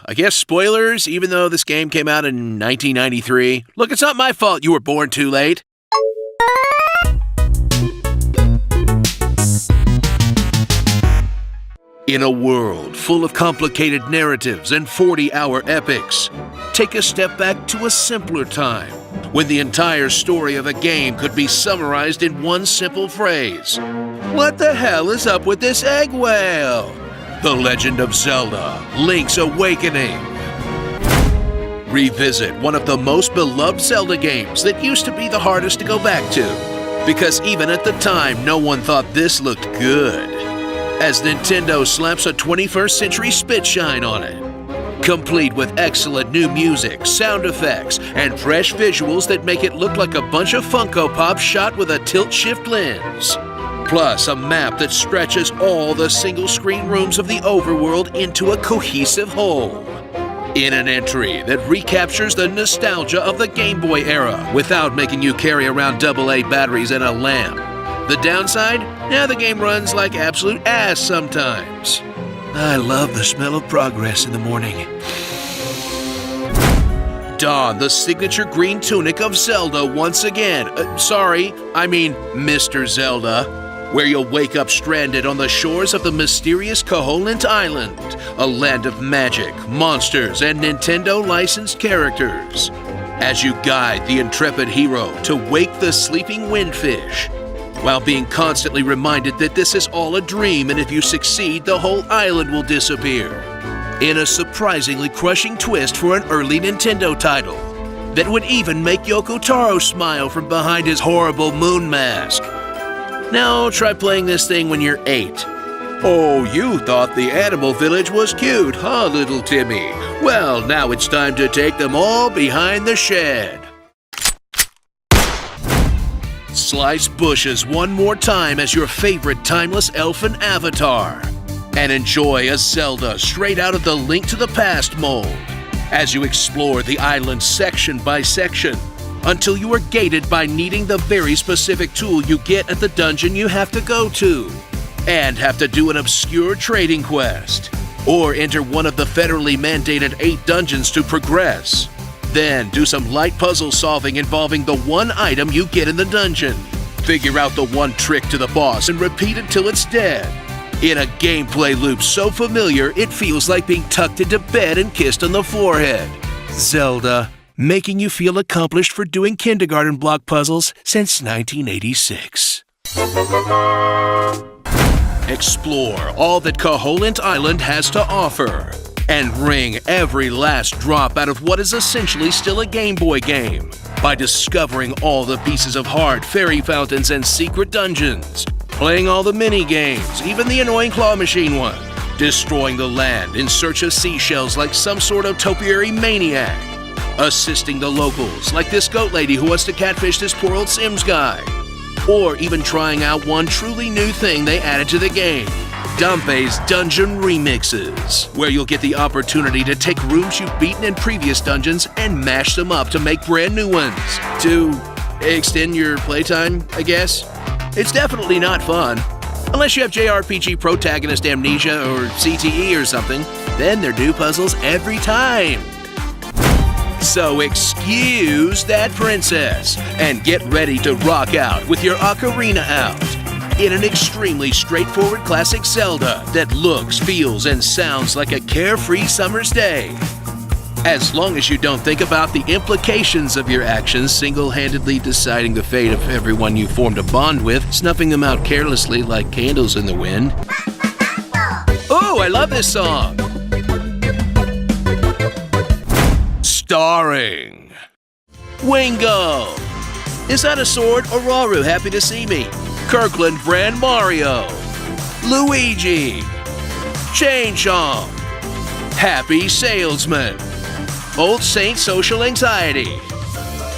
I guess spoilers, even though this game came out in 1993. Look, it's not my fault you were born too late. In a world full of complicated narratives and 40-hour epics, take a step back to a simpler time, when the entire story of a game could be summarized in one simple phrase. What the hell is up with this egg whale? The Legend of Zelda, Link's Awakening. Revisit one of the most beloved Zelda games that used to be the hardest to go back to, because even at the time, no one thought this looked good, as Nintendo slaps a 21st century spit shine on it, complete with excellent new music, sound effects, and fresh visuals that make it look like a bunch of Funko Pops shot with a tilt-shift lens. Plus, a map that stretches all the single-screen rooms of the overworld into a cohesive whole. In an entry that recaptures the nostalgia of the Game Boy era without making you carry around AA batteries and a lamp. The downside? Now the game runs like absolute ass sometimes. I love the smell of progress in the morning. Don the signature green tunic of Zelda once again. I mean Mr. Zelda, where you'll wake up stranded on the shores of the mysterious Koholint Island, a land of magic, monsters, and Nintendo-licensed characters, as you guide the intrepid hero to wake the sleeping windfish, while being constantly reminded that this is all a dream and if you succeed, the whole island will disappear. In a surprisingly crushing twist for an early Nintendo title that would even make Yoko Taro smile from behind his horrible moon mask. Now try playing this thing when you're 8. Oh, you thought the animal village was cute, huh, little Timmy? Well, now it's time to take them all behind the shed. Slice bushes one more time as your favorite timeless elfin avatar, and enjoy a Zelda straight out of the Link to the Past mold as you explore the island section by section until you are gated by needing the very specific tool you get at the dungeon you have to go to, and have to do an obscure trading quest, or enter one of the federally mandated 8 dungeons to progress. Then do some light puzzle solving involving the one item you get in the dungeon. Figure out the one trick to the boss and repeat it till it's dead. In a gameplay loop so familiar, it feels like being tucked into bed and kissed on the forehead. Zelda, making you feel accomplished for doing kindergarten block puzzles since 1986. Explore all that Koholint Island has to offer, and wring every last drop out of what is essentially still a Game Boy game by discovering all the pieces of heart, fairy fountains, and secret dungeons, playing all the mini-games, even the annoying claw machine one, destroying the land in search of seashells like some sort of topiary maniac, assisting the locals like this goat lady who wants to catfish this poor old Sims guy, or even trying out one truly new thing they added to the game, Dumpe's Dungeon Remixes, where you'll get the opportunity to take rooms you've beaten in previous dungeons and mash them up to make brand new ones, to extend your playtime, I guess. It's definitely not fun. Unless you have JRPG protagonist amnesia or CTE or something, then they're new puzzles every time. So excuse that princess and get ready to rock out with your ocarina out in an extremely straightforward classic Zelda that looks, feels, and sounds like a carefree summer's day. As long as you don't think about the implications of your actions, single-handedly deciding the fate of everyone you formed a bond with, snuffing them out carelessly like candles in the wind. Ooh, I love this song! Starring Wingo. Is that a sword? Auraru, happy to see me. Kirkland Brand Mario. Luigi. Chain Chomp. Happy Salesman. Old Saint Social Anxiety.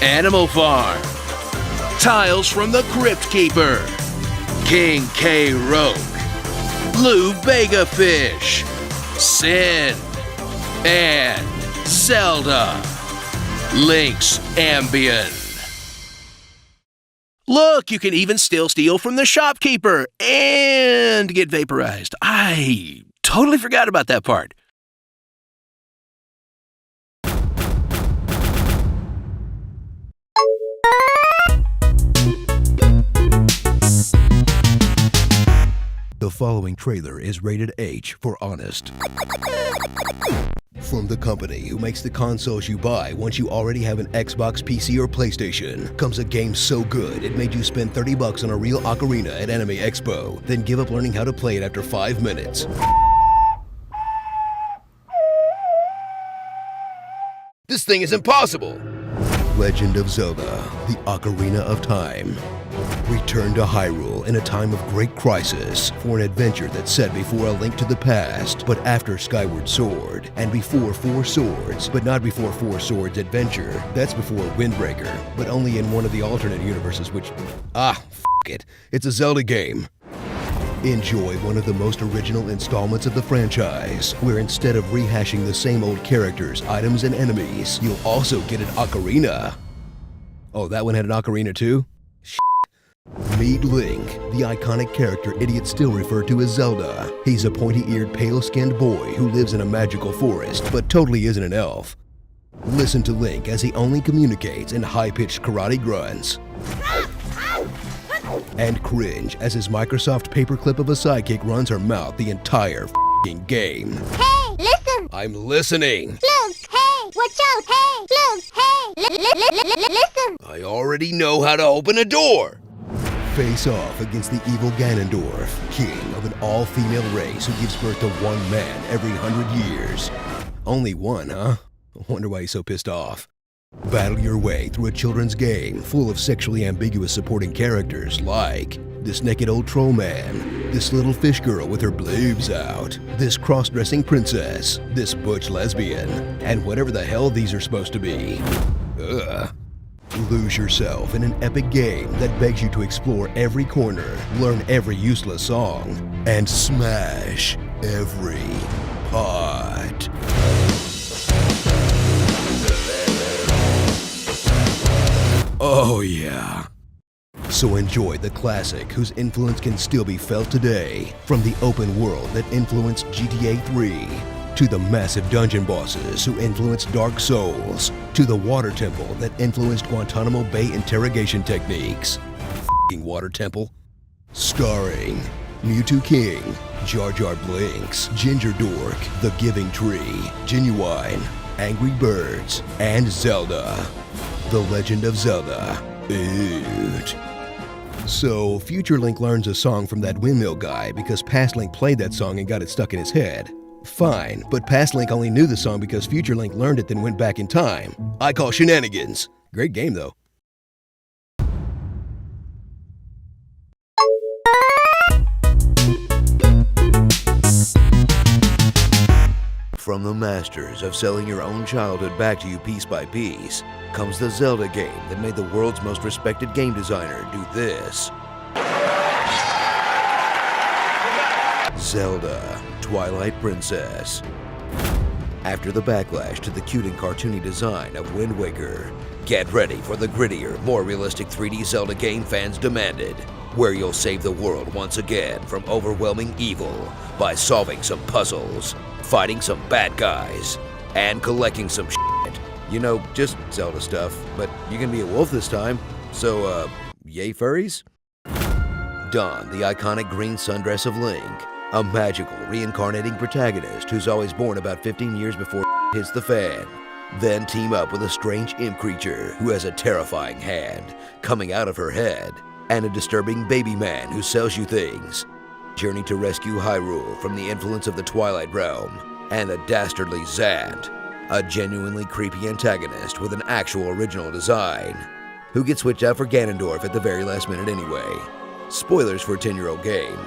Animal Farm. Tiles from the Crypt Keeper. King K. Roke. Lou Bega Fish. Sin. And Zelda. Link's Ambient. Look, you can even still steal from the shopkeeper and get vaporized. I totally forgot about that part. The following trailer is rated H for honest. From the company who makes the consoles you buy once you already have an Xbox, PC, or PlayStation, comes a game so good it made you spend $30 on a real ocarina at Anime Expo, then give up learning how to play it after 5 minutes. This thing is impossible! Legend of Zelda, the Ocarina of Time. Return to Hyrule in a time of great crisis for an adventure that's set before A Link to the Past, but after Skyward Sword, and before Four Swords, but not before Four Swords Adventure. That's before Windbreaker, but only in one of the alternate universes which... it. It's a Zelda game. Enjoy one of the most original installments of the franchise, where instead of rehashing the same old characters, items, and enemies, you'll also get an ocarina. Oh, that one had an ocarina too? Meet Link, the iconic character idiots still refer to as Zelda. He's a pointy-eared, pale-skinned boy who lives in a magical forest, but totally isn't an elf. Listen to Link as he only communicates in high-pitched karate grunts. And cringe as his Microsoft paperclip of a sidekick runs her mouth the entire f***ing game. Hey, listen! I'm listening! Look, hey, watch out, hey, look, hey, listen! I already know how to open a door! Face off against the evil Ganondorf, king of an all-female race who gives birth to one man every 100 years. Only one, huh? I wonder why he's so pissed off. Battle your way through a children's game full of sexually ambiguous supporting characters like this naked old troll man, this little fish girl with her bloobs out, this cross-dressing princess, this butch lesbian, and whatever the hell these are supposed to be. Ugh. Lose yourself in an epic game that begs you to explore every corner, learn every useless song, and smash every pot. Oh yeah. So enjoy the classic whose influence can still be felt today, from the open world that influenced GTA 3, to the massive dungeon bosses who influenced Dark Souls, to the water temple that influenced Guantanamo Bay interrogation techniques. F***ing water temple. Starring Mewtwo King, Jar Jar Blinks, Ginger Dork, The Giving Tree, Genuine, Angry Birds, and Zelda. The Legend of Zelda. Oot. So, Future Link learns a song from that windmill guy because Past Link played that song and got it stuck in his head. Fine, but Past Link only knew the song because Future Link learned it then went back in time. I call shenanigans. Great game though. From the masters of selling your own childhood back to you piece by piece, comes the Zelda game that made the world's most respected game designer do this. Zelda, Twilight Princess. After the backlash to the cute and cartoony design of Wind Waker, get ready for the grittier, more realistic 3D Zelda game fans demanded, where you'll save the world once again from overwhelming evil by solving some puzzles, fighting some bad guys, and collecting some shit. You know, just Zelda stuff, but you can be a wolf this time, so, yay furries? Don, the iconic green sundress of Link, a magical, reincarnating protagonist who's always born about 15 years before hits the fan. Then team up with a strange imp creature who has a terrifying hand coming out of her head, and a disturbing baby man who sells you things. Journey to rescue Hyrule from the influence of the Twilight Realm, and the dastardly Zant, a genuinely creepy antagonist with an actual original design, who gets switched out for Ganondorf at the very last minute anyway. Spoilers for a 10-year-old game.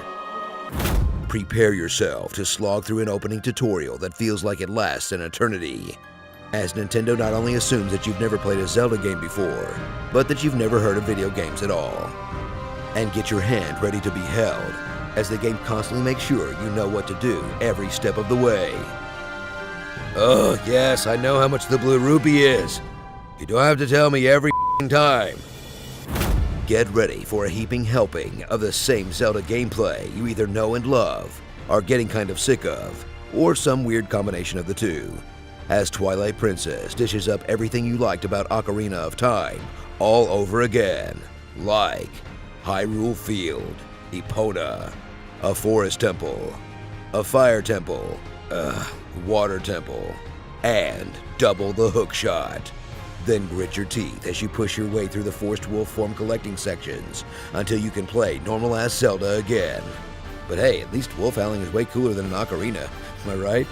Prepare yourself to slog through an opening tutorial that feels like it lasts an eternity, as Nintendo not only assumes that you've never played a Zelda game before, but that you've never heard of video games at all. And get your hand ready to be held, as the game constantly makes sure you know what to do every step of the way. Oh, yes, I know how much the blue rupee is. You don't have to tell me every time. Get ready for a heaping helping of the same Zelda gameplay you either know and love, are getting kind of sick of, or some weird combination of the two, as Twilight Princess dishes up everything you liked about Ocarina of Time all over again, like Hyrule Field, Epona, a forest temple, a fire temple, water temple, and double the hook shot. Then grit your teeth as you push your way through the forced wolf form collecting sections until you can play normal-ass Zelda again. But hey, at least wolf howling is way cooler than an ocarina, am I right?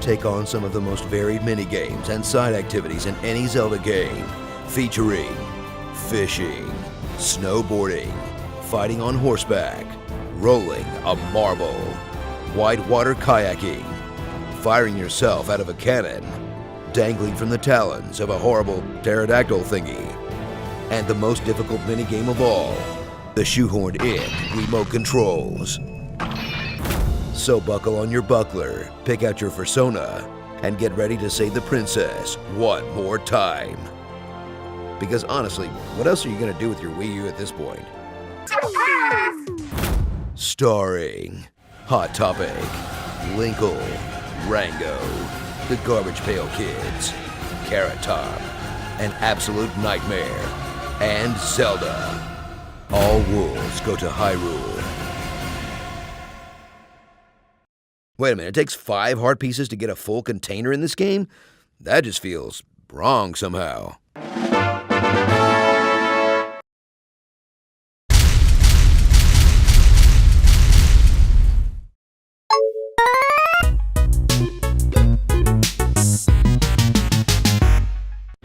Take on some of the most varied minigames and side activities in any Zelda game, featuring fishing, snowboarding, fighting on horseback, rolling a marble, whitewater kayaking, firing yourself out of a cannon, dangling from the talons of a horrible pterodactyl thingy, and the most difficult minigame of all, the shoehorned in remote controls. So buckle on your buckler, pick out your persona, and get ready to save the princess one more time. Because honestly, what else are you gonna do with your Wii U at this point? Starring Hot Topic, Linkle, Rango, the Garbage Pail Kids, Carrot Top, An Absolute Nightmare, and Zelda. All wolves go to Hyrule. Wait a minute, it takes 5 heart pieces to get a full container in this game? That just feels wrong somehow.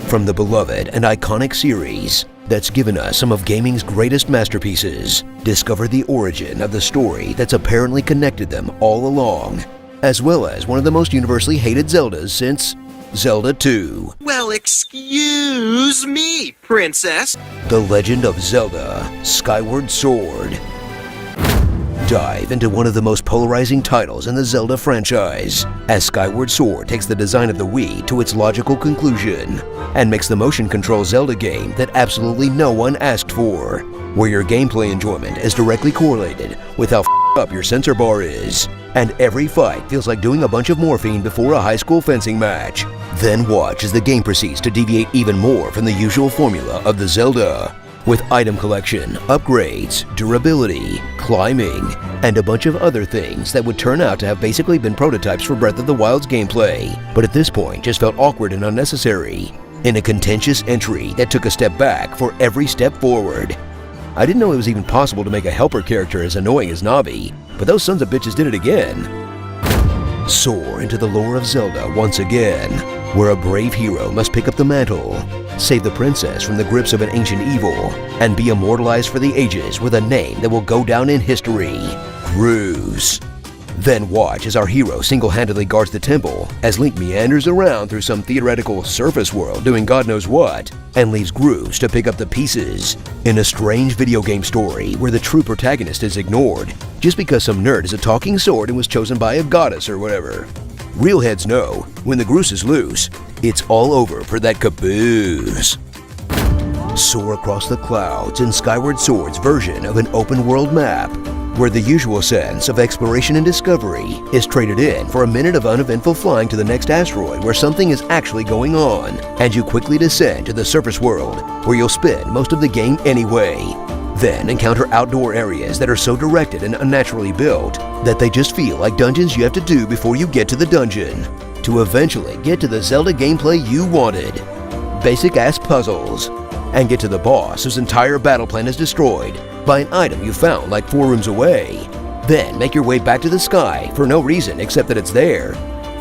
From the beloved and iconic series that's given us some of gaming's greatest masterpieces, discover the origin of the story that's apparently connected them all along, as well as one of the most universally hated Zeldas since Zelda 2. Well, excuse me, princess. The Legend of Zelda, Skyward Sword. Dive into one of the most polarizing titles in the Zelda franchise, as Skyward Sword takes the design of the Wii to its logical conclusion and makes the motion control Zelda game that absolutely no one asked for, where your gameplay enjoyment is directly correlated with how up your sensor bar is, and every fight feels like doing a bunch of morphine before a high school fencing match. Then watch as the game proceeds to deviate even more from the usual formula of the Zelda, with item collection, upgrades, durability, climbing, and a bunch of other things that would turn out to have basically been prototypes for Breath of the Wild's gameplay, but at this point just felt awkward and unnecessary, in a contentious entry that took a step back for every step forward. I didn't know it was even possible to make a helper character as annoying as Navi, but those sons of bitches did it again. Soar into the lore of Zelda once again, where a brave hero must pick up the mantle, save the princess from the grips of an ancient evil, and be immortalized for the ages with a name that will go down in history, Grooves. Then watch as our hero single-handedly guards the temple as Link meanders around through some theoretical surface world doing God knows what, and leaves Grooves to pick up the pieces in a strange video game story where the true protagonist is ignored just because some nerd is a talking sword and was chosen by a goddess or whatever. Real heads know, when the Groose is loose, it's all over for that caboose. Soar across the clouds in Skyward Sword's version of an open-world map, where the usual sense of exploration and discovery is traded in for a minute of uneventful flying to the next asteroid where something is actually going on, and you quickly descend to the surface world, where you'll spend most of the game anyway. Then encounter outdoor areas that are so directed and unnaturally built that they just feel like dungeons you have to do before you get to the dungeon, to eventually get to the Zelda gameplay you wanted. Basic-ass puzzles, and get to the boss whose entire battle plan is destroyed by an item you found like 4 rooms away. Then make your way back to the sky for no reason except that it's there,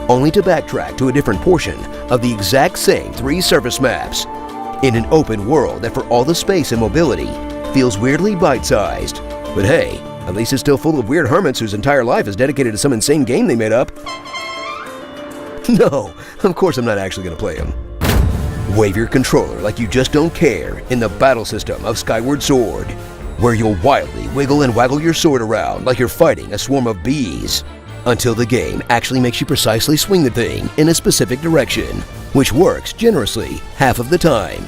only to backtrack to a different portion of the exact same 3 surface maps, in an open world that for all the space and mobility feels weirdly bite-sized. But hey, at least it's still full of weird hermits whose entire life is dedicated to some insane game they made up. No, of course I'm not actually going to play them. Wave your controller like you just don't care in the battle system of Skyward Sword, where you'll wildly wiggle and waggle your sword around like you're fighting a swarm of bees, until the game actually makes you precisely swing the thing in a specific direction, which works generously half of the time.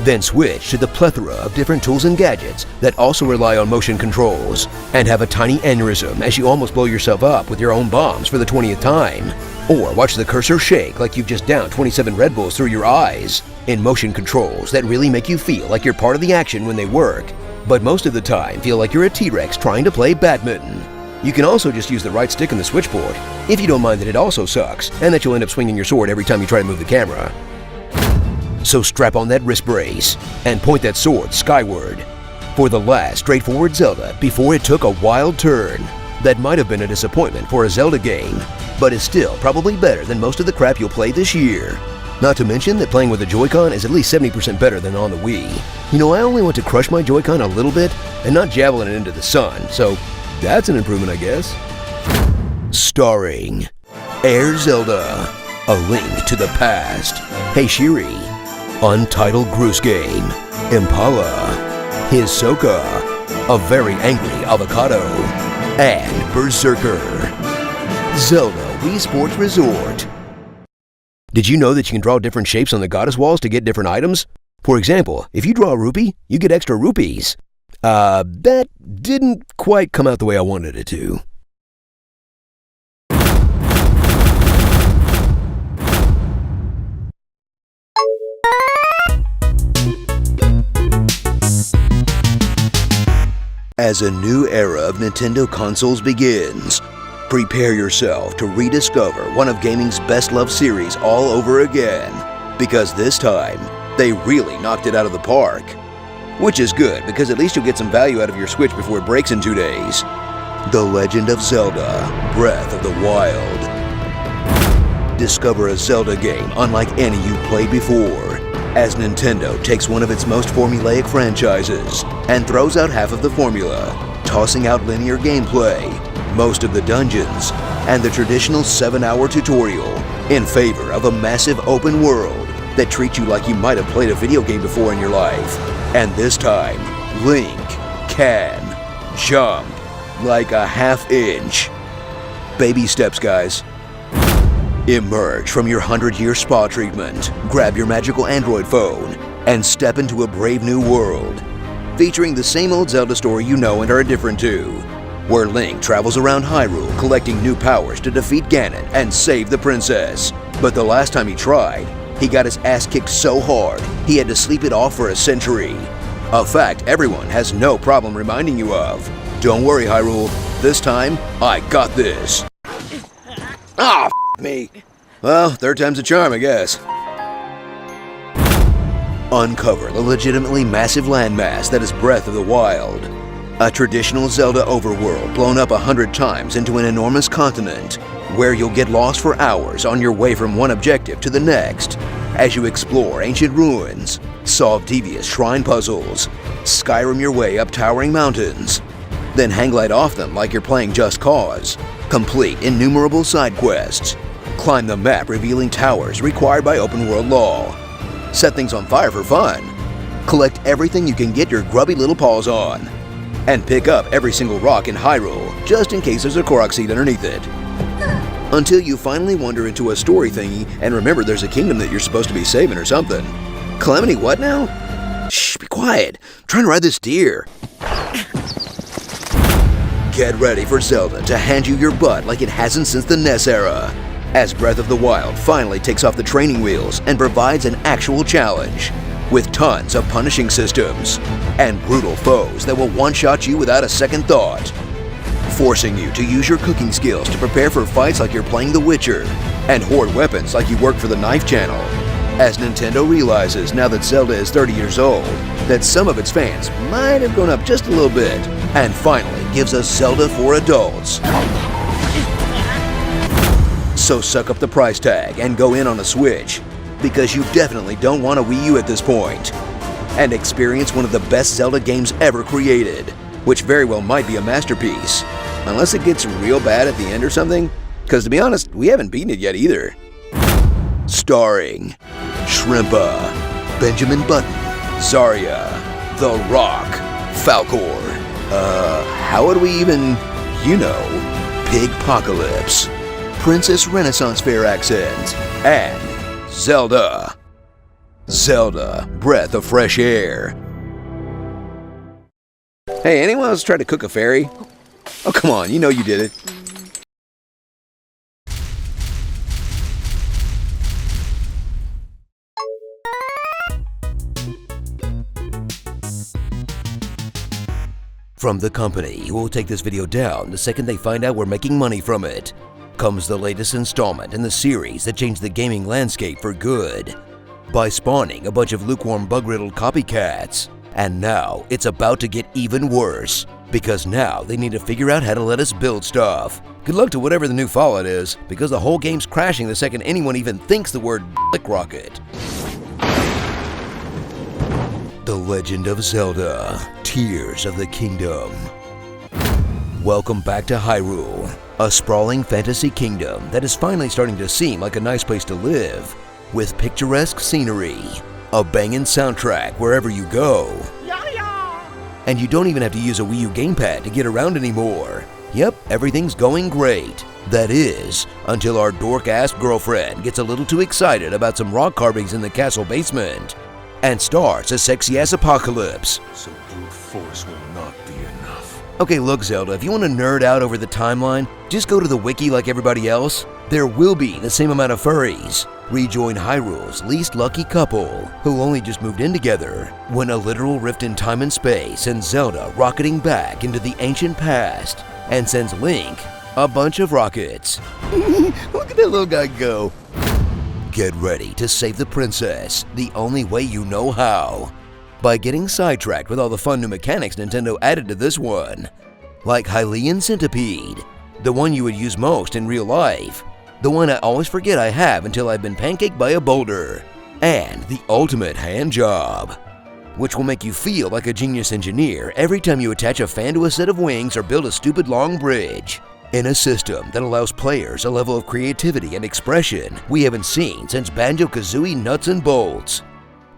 Then switch to the plethora of different tools and gadgets that also rely on motion controls, and have a tiny aneurysm as you almost blow yourself up with your own bombs for the 20th time. Or watch the cursor shake like you've just downed 27 Red Bulls through your eyes. in motion controls that really make you feel like you're part of the action when they work, but most of the time feel like you're a T-Rex trying to play badminton. You can also just use the right stick and the switchboard, if you don't mind that it also sucks, and that you'll end up swinging your sword every time you try to move the camera. So strap on that wrist brace, and point that sword skyward, for the last straightforward Zelda before it took a wild turn. That might have been a disappointment for a Zelda game, but is still probably better than most of the crap you'll play this year. Not to mention that playing with the Joy-Con is at least 70% better than on the Wii. You know, I only want to crush my Joy-Con a little bit and not javelin it into the sun, so that's an improvement, I guess. Starring Air Zelda, A Link to the Past, Hey Shiri, Untitled Goose Game, Impala, Hisoka, A Very Angry Avocado, and Berserker. Zelda Wii Sports Resort. Did you know that you can draw different shapes on the goddess walls to get different items? For example, if you draw a rupee, you get extra rupees. That didn't quite come out the way I wanted it to. As a new era of Nintendo consoles begins, prepare yourself to rediscover one of gaming's best-loved series all over again, because this time, they really knocked it out of the park. Which is good, because at least you'll get some value out of your Switch before it breaks in 2 days. The Legend of Zelda, Breath of the Wild. Discover a Zelda game unlike any you've played before, as Nintendo takes one of its most formulaic franchises and throws out half of the formula, tossing out linear gameplay, most of the dungeons, and the traditional 7-hour tutorial in favor of a massive open world that treats you like you might have played a video game before in your life. And this time, Link can jump like a ½ inch. Baby steps, guys. Emerge from your 100-year spa treatment, grab your magical Android phone, and step into a brave new world, featuring the same old Zelda story you know and are indifferent to, where Link travels around Hyrule collecting new powers to defeat Ganon and save the princess. But the last time he tried, he got his ass kicked so hard, he had to sleep it off for a century. A fact everyone has no problem reminding you of. Don't worry, Hyrule. This time, I got this. Ah, me. Well, third time's a charm, I guess. Uncover the legitimately massive landmass that is Breath of the Wild. A traditional Zelda overworld blown up 100 times into an enormous continent, where you'll get lost for hours on your way from one objective to the next, as you explore ancient ruins, solve devious shrine puzzles, Skyrim your way up towering mountains, then hang glide off them like you're playing Just Cause, complete innumerable side quests, climb the map revealing towers required by open world law, set things on fire for fun, collect everything you can get your grubby little paws on, and pick up every single rock in Hyrule just in case there's a Korok seed underneath it. Until you finally wander into a story thingy and remember there's a kingdom that you're supposed to be saving or something. Calamity what now? Shh, be quiet. I'm trying to ride this deer. Get ready for Zelda to hand you your butt like it hasn't since the NES era, as Breath of the Wild finally takes off the training wheels and provides an actual challenge, with tons of punishing systems and brutal foes that will one-shot you without a second thought, forcing you to use your cooking skills to prepare for fights like you're playing The Witcher, and hoard weapons like you work for the Knife Channel, as Nintendo realizes now that Zelda is 30 years old that some of its fans might have grown up just a little bit, and finally gives us Zelda for adults. So suck up the price tag and go in on a Switch, because you definitely don't want a Wii U at this point, and experience one of the best Zelda games ever created, which very well might be a masterpiece, unless it gets real bad at the end or something, because to be honest, we haven't beaten it yet either. Starring Shrimpa, Benjamin Button, Zarya, The Rock, Falcor, how would we even, Pigpocalypse, Princess Renaissance Fair accent, and Zelda. Zelda, Breath of Fresh Air. Hey, anyone else try to cook a fairy? Oh, come on, you know you did it. From the company who will take this video down the second they find out we're making money from it, comes the latest installment in the series that changed the gaming landscape for good by spawning a bunch of lukewarm bug-riddled copycats. And now it's about to get even worse, because now they need to figure out how to let us build stuff. Good luck to whatever the new Fallout is, because the whole game's crashing the second anyone even thinks the word "lick rocket." The Legend of Zelda: Tears of the Kingdom. Welcome back to Hyrule, a sprawling fantasy kingdom that is finally starting to seem like a nice place to live, with picturesque scenery, a bangin' soundtrack wherever you go, and you don't even have to use a Wii U gamepad to get around anymore. Yep, everything's going great. That is, until our dork-ass girlfriend gets a little too excited about some rock carvings in the castle basement and starts a sexy-ass apocalypse. So brute force will not be enough. Okay, look, Zelda, if you want to nerd out over the timeline, just go to the wiki like everybody else. There will be the same amount of furries. Rejoin Hyrule's least lucky couple, who only just moved in together, when a literal rift in time and space sends Zelda rocketing back into the ancient past and sends Link a bunch of rockets. Look at that little guy go. Get ready to save the princess the only way you know how, by getting sidetracked with all the fun new mechanics Nintendo added to this one, like Hylian Centipede, the one you would use most in real life, the one I always forget I have until I've been pancaked by a boulder, and the ultimate hand job, which will make you feel like a genius engineer every time you attach a fan to a set of wings or build a stupid long bridge, in a system that allows players a level of creativity and expression we haven't seen since Banjo-Kazooie Nuts and Bolts.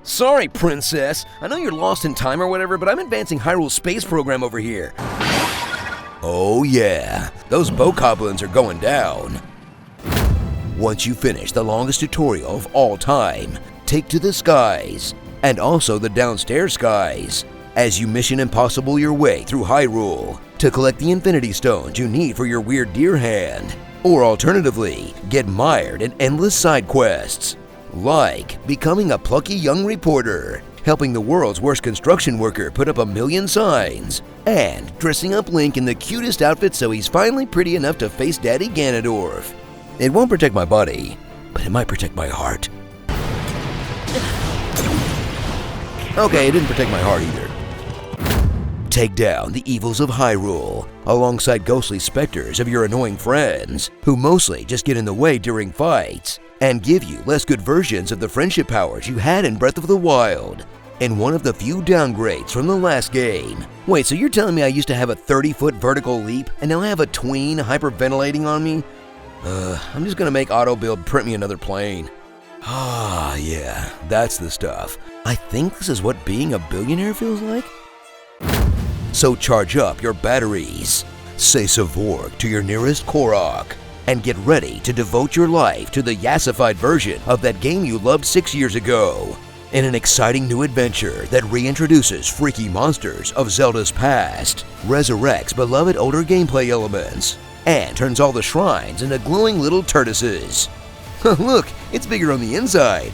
Sorry, princess, I know you're lost in time or whatever, but I'm advancing Hyrule's space program over here. Oh yeah, those bokoblins are going down. Once you finish the longest tutorial of all time, take to the skies, and also the downstairs skies, as you Mission Impossible your way through Hyrule to collect the Infinity Stones you need for your weird deer hand, or alternatively, get mired in endless side quests, like becoming a plucky young reporter, helping the world's worst construction worker put up 1,000,000 signs, and dressing up Link in the cutest outfit so he's finally pretty enough to face Daddy Ganondorf. It won't protect my body, but it might protect my heart. Okay, it didn't protect my heart either. Take down the evils of Hyrule, alongside ghostly specters of your annoying friends, who mostly just get in the way during fights, and give you less good versions of the friendship powers you had in Breath of the Wild, in one of the few downgrades from the last game. Wait, so you're telling me I used to have a 30-foot vertical leap, and now I have a tween hyperventilating on me? I'm just gonna make auto-build print me another plane. Ah, yeah, that's the stuff. I think this is what being a billionaire feels like? So charge up your batteries, say Savork to your nearest Korok, and get ready to devote your life to the yassified version of that game you loved 6 years ago, in an exciting new adventure that reintroduces freaky monsters of Zelda's past, resurrects beloved older gameplay elements, and turns all the shrines into glowing little tortoises. Look, it's bigger on the inside.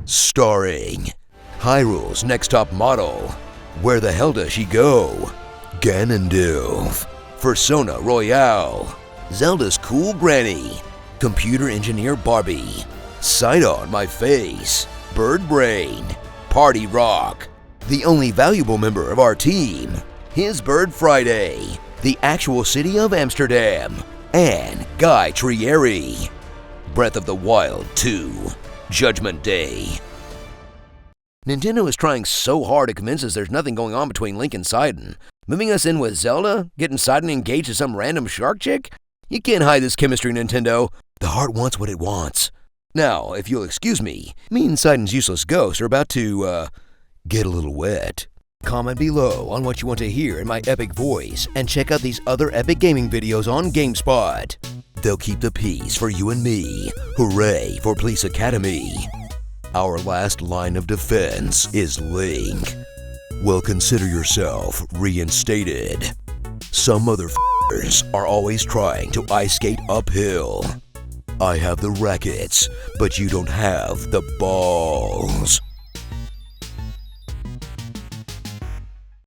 Starring Hyrule's next top model, where the hell does she go? Ganondorf, Persona Royale, Zelda's cool granny, computer engineer Barbie, Sight on my face, Bird Brain, Party Rock, the only valuable member of our team, His Bird Friday, the actual city of Amsterdam, and Guy Trieri. Breath of the Wild 2, Judgment Day. Nintendo is trying so hard to convince us there's nothing going on between Link and Sidon. Moving us in with Zelda? Getting Sidon engaged to some random shark chick? You can't hide this chemistry, Nintendo. The heart wants what it wants. Now, if you'll excuse me and Sidon's useless ghost are about to, get a little wet. Comment below on what you want to hear in my epic voice, and check out these other epic gaming videos on GameSpot. They'll keep the peace for you and me. Hooray for Police Academy. Our last line of defense is Link. Well, consider yourself reinstated. Some motherfuckers are always trying to ice skate uphill. I have the rackets, but you don't have the balls.